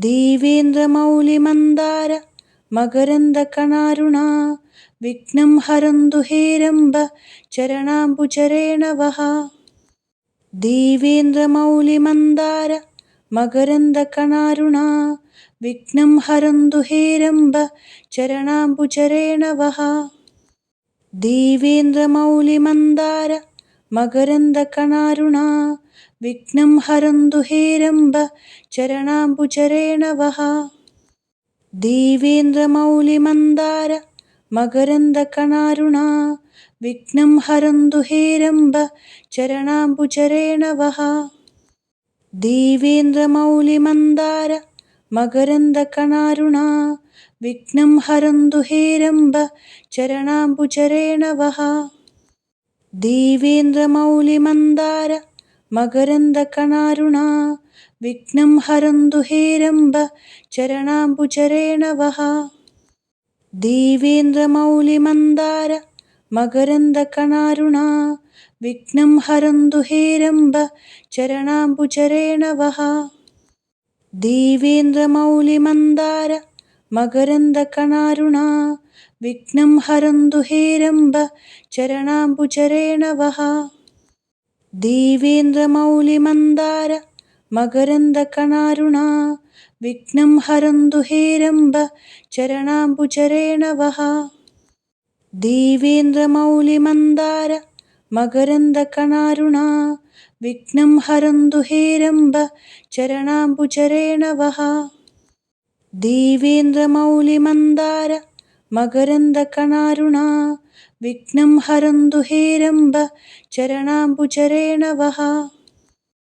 देवेन्द्रमौलिमन्दार मकरन्दकणारुणा विघ्नं हरन्तु Heramba चरणाम्बुजरेणवः। देवेन्द्रमौलिमन्दार मकरन्दकणारुणा विघ्नं हरन्तु Heramba चरणाम्बुजरेणवः। देवेन्द्रमौलिमन्दार मकरन्दकणारुणा विघ्नं हरन्तु Heramba चरणाम्बुजरेणवः। देवेन्द्रमौलिमन्दार मकरन्दकणारुणा विघ्नं हरन्तु Heramba चरणाम्बुजरेणवः। देवेन्द्रमौलिमन्दार मकरन्दकणारुणा विघ्नं हरन्तु Heramba चरणाम्बुजरेणवः। देवेन्द्रमौलिमन्दार मकरन्दकणारुणा विघ्नं हरन्तु Heramba चरणाम्बुजरेणवः। देवेन्द्रमौलिमन्दार मकरन्दकणारुणा विघ्नं हरन्तु Heramba चरणाम्बुजरेणवः। देवेन्द्रमौलिमन्दार मकरन्दकणारुणा विघ्नं हरन्तु Heramba चरणाम्बुजरेणवः। देवेन्द्रमौलिमन्दार मकरन्दकणारुणा विघ्नं हरन्तु Heramba चरणाम्बुजरेणवः। देवेन्द्रमौलिमन्दार मकरन्दकणारुणा विघ्नं हरन्तु Heramba चरणाम्बुजरेणवः। देवेन्द्रमौलिमन्दार मकरन्दकणारुणा विघ्नं हरन्तु Heramba चरणाम्बुजरेणवः।